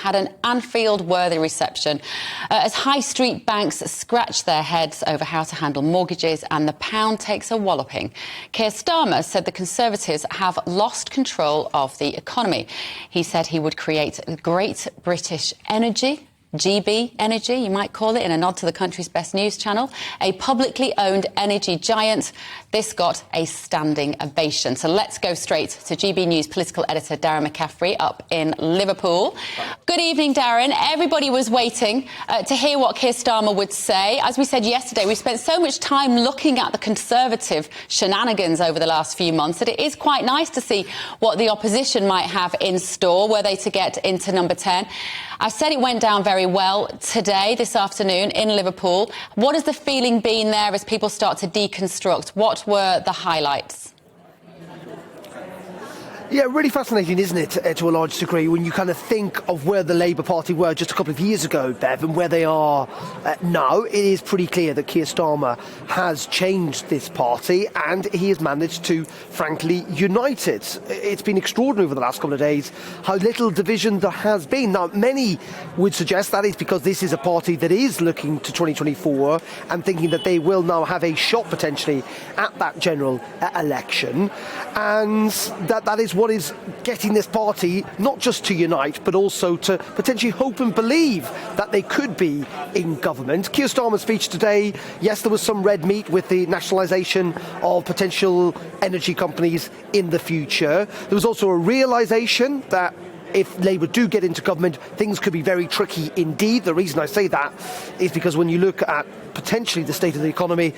had an Anfield-worthy reception as high street banks scratch their heads over how to handle mortgages and the pound takes a walloping. Keir Starmer said the Conservatives have lost control of the economy. He said he would create Great British Energy, GB Energy, you might call it, in a nod to the country's best news channel, a publicly owned energy giant. This got a standing ovation. So let's go straight to GB News political editor Darren McCaffrey up in Liverpool. Good evening, Darren. Everybody was waiting to hear what Keir Starmer would say. As we said yesterday, we spent so much time looking at the Conservative shenanigans over the last few months that it is quite nice to see what the opposition might have in store were they to get into number 10. I said it went down very well today, this afternoon, in Liverpool. What has the feeling been there as people start to deconstruct? What were the highlights? Yeah, really fascinating, isn't it, to a large degree, when you kind of think of where the Labour Party were just a couple of years ago, Bev, and where they are now. It is pretty clear that Keir Starmer has changed this party and he has managed to, frankly, unite it. It's been extraordinary over the last couple of days how little division there has been. Now, many would suggest that is because this is a party that is looking to 2024 and thinking that they will now have a shot, potentially, at that general election. And that is what is getting this party not just to unite, but also to potentially hope and believe that they could be in government. Keir Starmer's speech today, yes, there was some red meat with the nationalisation of potential energy companies in the future. There was also a realisation that if Labour do get into government, things could be very tricky indeed. The reason I say that is because when you look at potentially the state of the economy,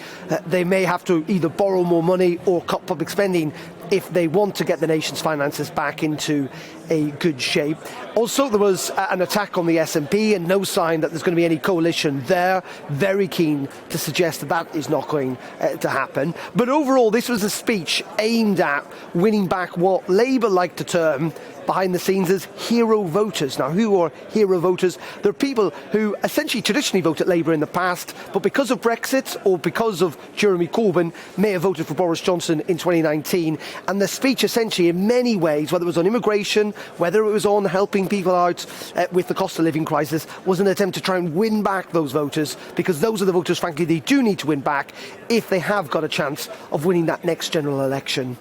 they may have to either borrow more money or cut public spending if they want to get the nation's finances back into a good shape. Also, there was an attack on the SNP and no sign that there's going to be any coalition there. Very keen to suggest that that is not going to happen. But overall, this was a speech aimed at winning back what Labour like to term behind the scenes as hero voters. Now, who are hero voters? They're people who essentially traditionally voted Labour in the past, but because of Brexit or because of Jeremy Corbyn, may have voted for Boris Johnson in 2019. And the speech essentially, in many ways, whether it was on immigration, whether it was on helping people out with the cost of living crisis, was an attempt to try and win back those voters, because those are the voters, frankly, they do need to win back if they have got a chance of winning that next general election.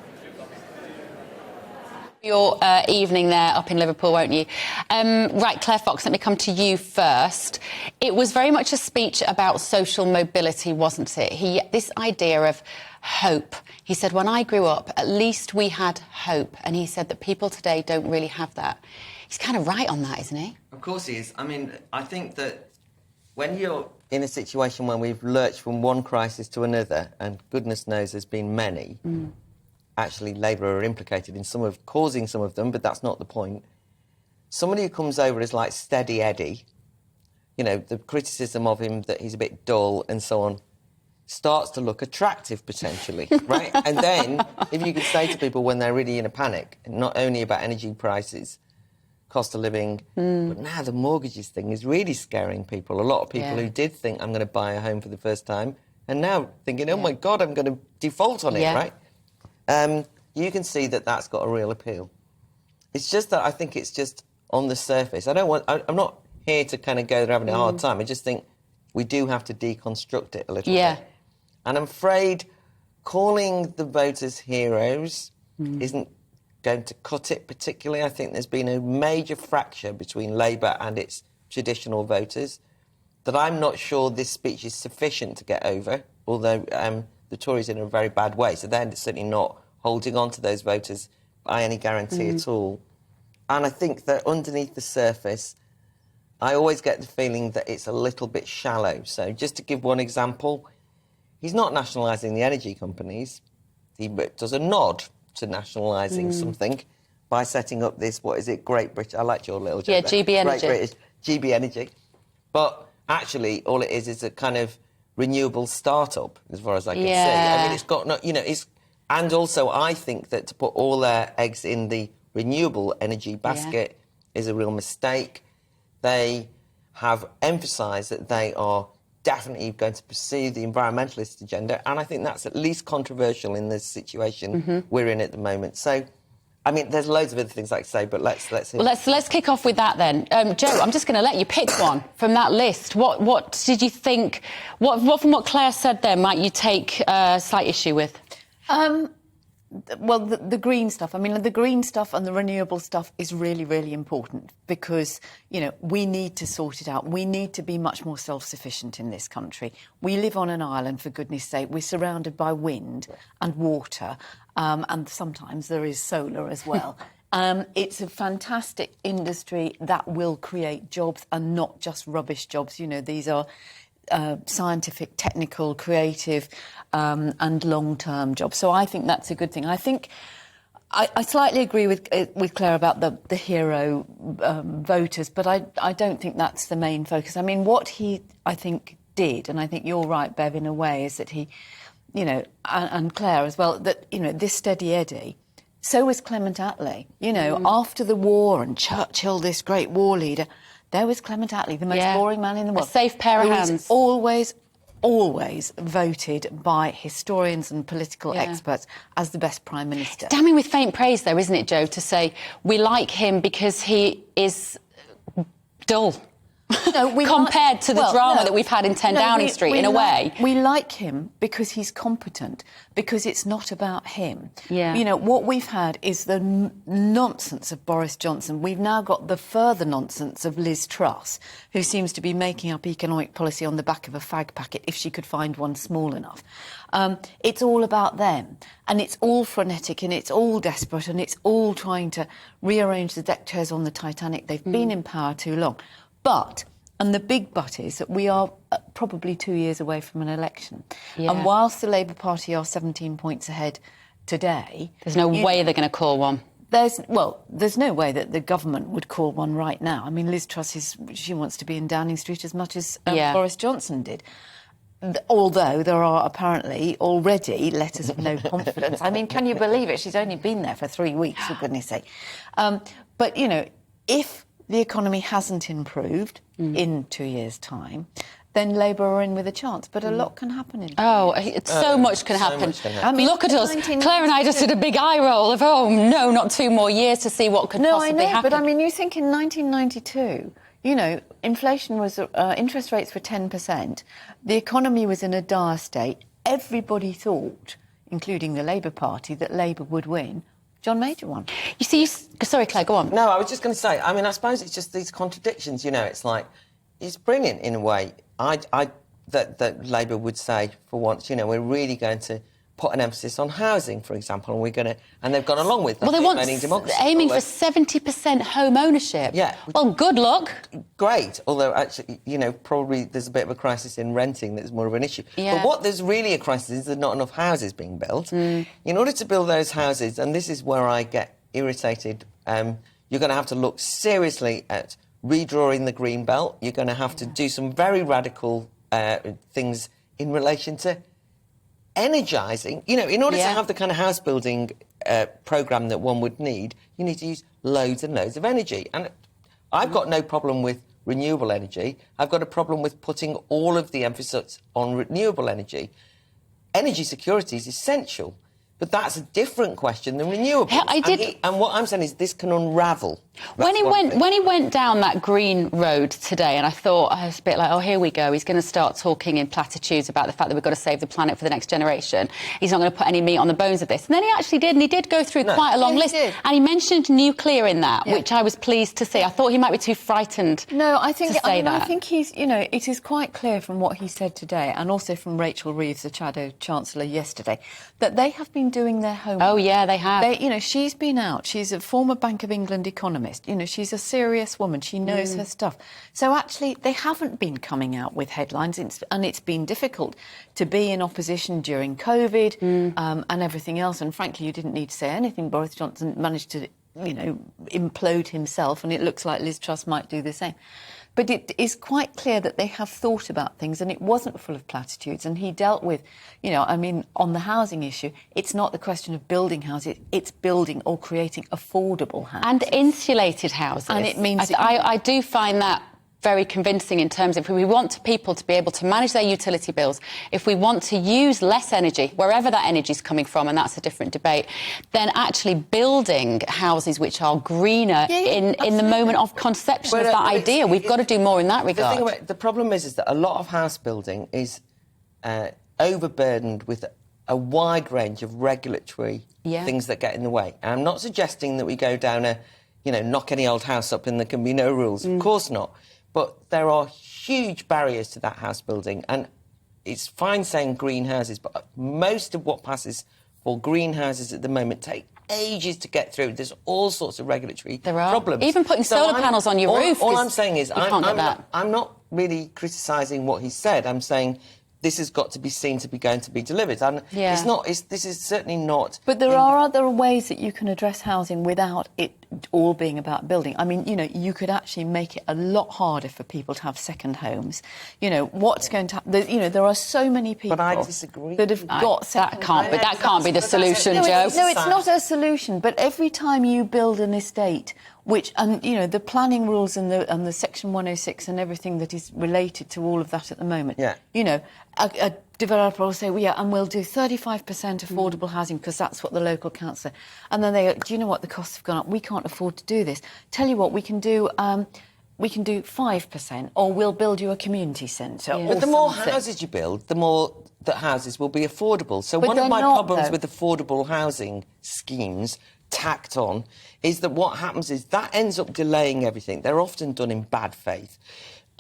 Your evening there up in Liverpool, won't you? Right, Claire Fox, let me come to you first. It was very much a speech about social mobility, wasn't it? This idea of hope. He said, when I grew up, at least we had hope. And he said that people today don't really have that. He's kind of right on that, isn't he? Of course he is. I mean, I think that when you're in a situation where we've lurched from one crisis to another, and goodness knows there's been many, actually Labour are implicated in causing some of them, but that's not the point. Somebody who comes over as like Steady Eddie, you know, the criticism of him that he's a bit dull and so on, starts to look attractive potentially, right? And then if you could say to people when they're really in a panic, not only about energy prices, cost of living, but now the mortgages thing is really scaring people. A lot of people who did think, I'm going to buy a home for the first time, and now thinking, oh my God, I'm going to default on it, right? You can see that that's got a real appeal. It's just that I think it's just on the surface. I'm not here to kind of go there having a hard time. I just think we do have to deconstruct it a little bit. And I'm afraid calling the voters heroes isn't going to cut it particularly. I think there's been a major fracture between Labour and its traditional voters that I'm not sure this speech is sufficient to get over, although the Tories are in a very bad way, so they're certainly not holding on to those voters by any guarantee at all. And I think that underneath the surface, I always get the feeling that it's a little bit shallow. So just to give one example, he's not nationalising the energy companies. He does a nod to nationalising something by setting up this, what is it, Great British... I liked your little joke. Yeah, GB Energy. Great British, GB Energy. But actually, all it is a kind of renewable start-up, as far as I can see. I mean, it's got no... You know, it's... And also, I think that to put all their eggs in the renewable energy basket is a real mistake. They have emphasised that they are definitely going to pursue the environmentalist agenda, and I think that's at least controversial in the situation we're in at the moment. So I mean, there's loads of other things I could say, but let's hear. Well, let's kick off with that then. Joe, I'm just going to let you pick one from that list. What did you think? What from what Claire said there might you take slight issue with? Well, the green stuff. I mean, the green stuff and the renewable stuff is really, really important because, we need to sort it out. We need to be much more self-sufficient in this country. We live on an island, for goodness sake. We're surrounded by wind and water, and sometimes there is solar as well. It's a fantastic industry that will create jobs and not just rubbish jobs. These are scientific, technical, creative and long-term jobs. So I think that's a good thing. I think I slightly agree with Claire about the hero voters, but I don't think that's the main focus. I mean, what he, I think, did, and I think you're right, Bev, in a way, is that he, and Claire as well, that, this steady Eddie. So was Clement Attlee. After the war and Churchill, this great war leader, there was Clement Attlee, the most boring man in the world. A safe pair of hands. Always voted by historians and political experts as the best Prime Minister. It's damning with faint praise, though, isn't it, Joe, to say we like him because he is dull. No, compared to the drama that we've had in 10 Downing Street, in a way. We like him because he's competent, because it's not about him. Yeah. What we've had is the nonsense of Boris Johnson. We've now got the further nonsense of Liz Truss, who seems to be making up economic policy on the back of a fag packet, if she could find one small enough. It's all about them, and it's all frenetic, and it's all desperate, and it's all trying to rearrange the deck chairs on the Titanic. They've been in power too long. But, and the big but is that we are probably 2 years away from an election. Yeah. And whilst the Labour Party are 17 points ahead today... There's no way they're going to call one. There's no way that the government would call one right now. I mean, Liz Truss, she wants to be in Downing Street as much as Boris Johnson did. Although there are apparently already letters of no confidence. I mean, can you believe it? She's only been there for 3 weeks, for goodness sake. But, if the economy hasn't improved in 2 years' time, then Labour are in with a chance. But a lot can happen. So much can happen. I mean, look at us. Claire and I just did a big eye roll of, no, not 2 more years to see what could possibly happen. But I mean, you think in 1992, inflation was, interest rates were 10%. The economy was in a dire state. Everybody thought, including the Labour Party, that Labour would win. John Major won. You see, sorry, Claire, go on. No, I was just going to say, I mean, I suppose it's just these contradictions, it's like, it's brilliant in a way. That Labour would say, for once, we're really going to put an emphasis on housing, for example, and they've gone along with that. Well, they want aiming for 70% home ownership. Yeah. Well, good luck. Great, although actually, probably there's a bit of a crisis in renting that's more of an issue. Yeah. But what there's really a crisis is there's not enough houses being built. In order to build those houses, and this is where I get irritated, you're going to have to look seriously at redrawing the green belt. You're going to have to do some very radical things in relation to energising. In order to have the kind of house building programme that one would need, you need to use loads and loads of energy. And I've got no problem with renewable energy. I've got a problem with putting all of the emphasis on renewable energy. Energy security is essential, but that's a different question than renewables. And what I'm saying is this can unravel. When he went down that green road today, and I thought, I was a bit like, here we go, he's going to start talking in platitudes about the fact that we've got to save the planet for the next generation. He's not going to put any meat on the bones of this. And then he actually did, and he did go through quite a long list. And he mentioned nuclear in that, which I was pleased to see. I thought he might be too frightened I think he's, it is quite clear from what he said today, and also from Rachel Reeves, the Shadow Chancellor, yesterday, that they have been doing their homework. Oh, yeah, they have. She's been out. She's a former Bank of England economist. She's a serious woman. She knows her stuff. So actually, they haven't been coming out with headlines, and it's been difficult to be in opposition during COVID and everything else. And frankly, you didn't need to say anything. Boris Johnson managed to, implode himself, and it looks like Liz Truss might do the same. But it is quite clear that they have thought about things, and it wasn't full of platitudes. And he dealt with, on the housing issue, it's not the question of building houses, it's building or creating affordable houses. And insulated houses. And it means... I do find that very convincing in terms of if we want people to be able to manage their utility bills, if we want to use less energy, wherever that energy is coming from, and that's a different debate, then actually building houses which are greener in the moment of conception of that idea. We've got to do more in that regard. The problem is that a lot of house building is overburdened with a wide range of regulatory things that get in the way. And I'm not suggesting that we go down knock any old house up and there can be no rules. Of course not. But there are huge barriers to that house building. And it's fine saying greenhouses, but most of what passes for greenhouses at the moment take ages to get through. There's all sorts of regulatory problems. Even putting solar panels on your roof. All I'm saying is I'm not really criticising what he said. I'm saying this has got to be seen to be going to be delivered. And this is certainly not... But there are other ways that you can address housing without it all being about building. I mean, you could actually make it a lot harder for people to have second homes. What's going to happen... there are so many people... But I disagree. ...that have got second homes. But that can't be the solution, No, Joe. No, it's not a solution. But every time you build an estate... the planning rules and the Section 106 and everything that is related to all of that at the moment. Yeah. A developer will say, and we'll do 35% affordable housing because that's what the local council... And then they go, do you know what? The costs have gone up. We can't afford to do this. Tell you what, we can do 5% or we'll build you a community centre. Yeah. But the more houses you build, the more that houses will be affordable. So one of my problems with affordable housing schemes tacked on is that what happens is that ends up delaying everything. They're often done in bad faith.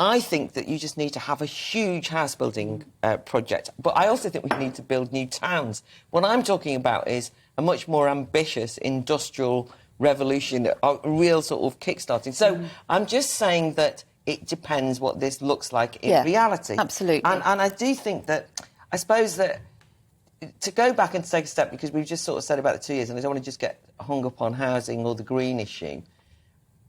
I think that you just need to have a huge house building project, but I also think we need to build new towns. What I'm talking about is a much more ambitious industrial revolution, a real sort of kick-starting. So I'm just saying that it depends what this looks like in reality. Absolutely. And I do think that, I suppose that to go back and take a step, because we've just sort of said about the 2 years, and I don't want to just get hung up on housing or the green issue,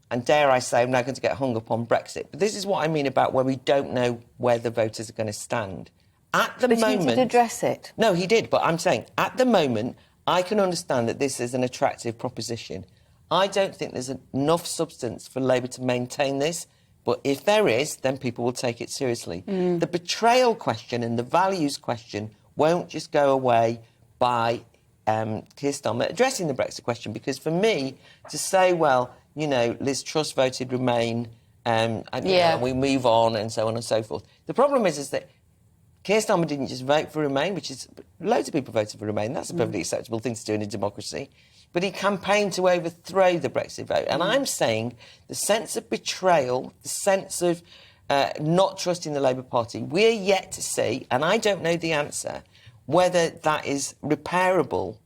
and dare I say, I'm now going to get hung up on Brexit. But this is what I mean about where we don't know where the voters are going to stand. At the moment... But he did address it. No, he did, but I'm saying, at the moment, I can understand that this is an attractive proposition. I don't think there's enough substance for Labour to maintain this, but if there is, then people will take it seriously. The betrayal question and the values question won't just go away by Keir Starmer addressing the Brexit question, because for me, to say, well, Liz Truss voted Remain, and we move on and so on and so forth. The problem is that Keir Starmer didn't just vote for Remain, which is... Loads of people voted for Remain. That's a perfectly acceptable thing to do in a democracy. But he campaigned to overthrow the Brexit vote. And I'm saying the sense of betrayal, the sense of not trusting the Labour Party, we're yet to see, and I don't know the answer, whether that is repairable.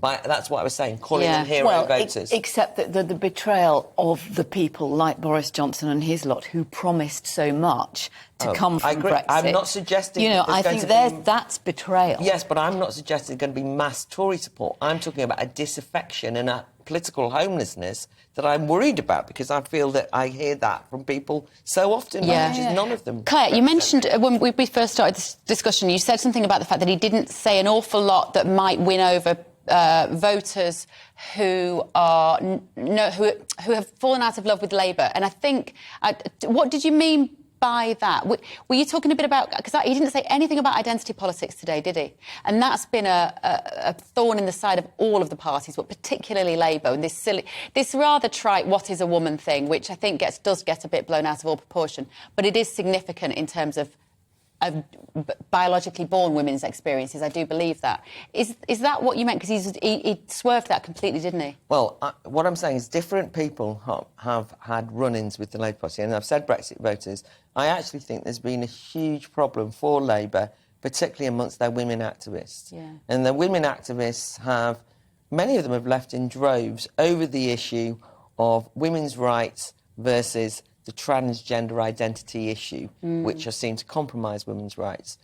That's what I was saying, calling them hero voters. Except that the betrayal of the people like Boris Johnson and his lot who promised so much to come from Brexit. I'm not suggesting... I think that's betrayal. Yes, but I'm not suggesting there's going to be mass Tory support. I'm talking about a disaffection and a political homelessness that I'm worried about, because I feel that I hear that from people so often, which is none of them. Claire, you mentioned when we first started this discussion, you said something about the fact that he didn't say an awful lot that might win over voters who are who have fallen out of love with Labour. And I think, what did you mean by that? Were you talking a bit about... Because he didn't say anything about identity politics today, did he? And that's been a thorn in the side of all of the parties, but particularly Labour, and this rather trite what is a woman thing, which I think does get a bit blown out of all proportion. But it is significant in terms of biologically born women's experiences. I do believe that. Is that what you meant? Because he swerved that completely, didn't he? Well, what I'm saying is different people have had run-ins with the Labour Party, and I've said Brexit voters. I actually think there's been a huge problem for Labour, particularly amongst their women activists. Yeah. And the women activists many of them have left in droves over the issue of women's rights versus the transgender identity issue, which are seen to compromise women's rights.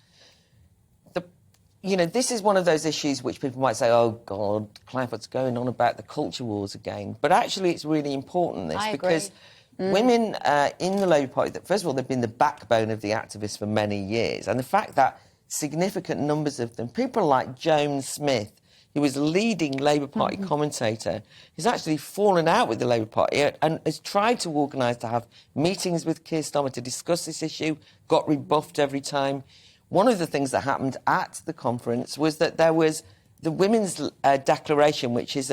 This is one of those issues which people might say, oh, God, Claire Fox going on about the culture wars again. But actually it's really important, because women in the Labour Party, first of all, they've been the backbone of the activists for many years. And the fact that significant numbers of them, people like Joan Smith, who was a leading Labour Party commentator, who's actually fallen out with the Labour Party and has tried to organise to have meetings with Keir Starmer to discuss this issue, got rebuffed every time. One of the things that happened at the conference was that there was the Women's Declaration, which is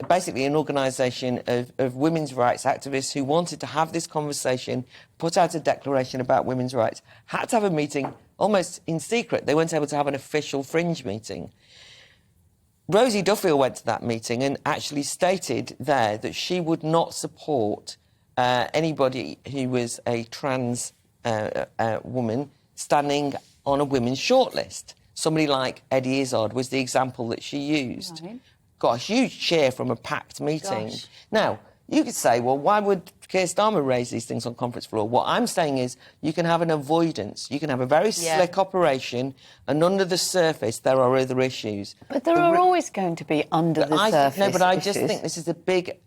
basically an organisation of women's rights activists who wanted to have this conversation, put out a declaration about women's rights, had to have a meeting almost in secret. They weren't able to have an official fringe meeting. Rosie Duffield went to that meeting and actually stated there that she would not support anybody who was a trans woman standing on a women's shortlist. Somebody like Eddie Izzard was the example that she used. Right. Got a huge cheer from a packed meeting. Gosh. Now, you could say, well, why would Keir Starmer raise these things on conference floor? What I'm saying is you can have an avoidance. You can have a very slick operation, and under the surface there are other issues. But there are always going to be under the surface No, but I issues. just think this is a big...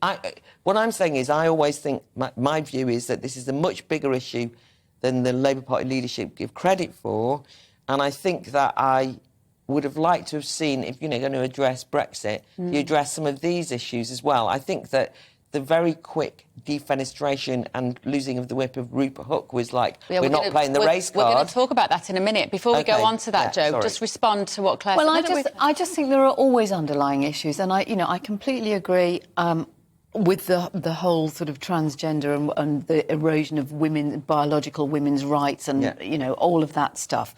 what I'm saying is I always think... My view is that this is a much bigger issue than the Labour Party leadership give credit for, and I think that I would have liked to have seen, if you're going to address Brexit, you address some of these issues as well. I think that the very quick defenestration and losing of the whip of Rupert Hook was like, we're not playing the race card. We're going to talk about that in a minute. Before we go on to that, Joe, sorry. just respond to what Claire Well, said. I just think there are always underlying issues, and I completely agree with the whole sort of transgender and the erosion of biological women's rights and all of that stuff.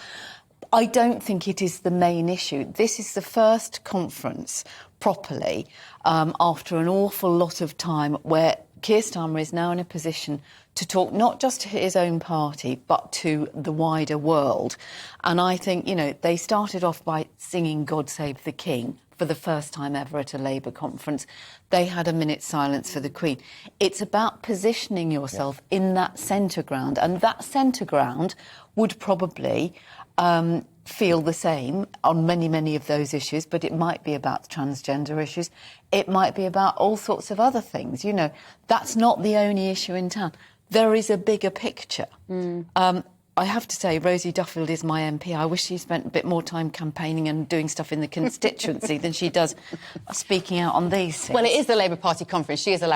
I don't think it is the main issue. This is the first conference properly after an awful lot of time where Keir Starmer is now in a position to talk not just to his own party but to the wider world. And I think, they started off by singing God Save the King for the first time ever at a Labour conference. They had a minute's silence for the Queen. It's about positioning yourself in that centre ground, and that centre ground would probably feel the same on many, many of those issues, but it might be about transgender issues. It might be about all sorts of other things. That's not the only issue in town. There is a bigger picture. I have to say, Rosie Duffield is my MP. I wish she spent a bit more time campaigning and doing stuff in the constituency than she does speaking out on these things. Well, it is the Labour Party conference. She is allowed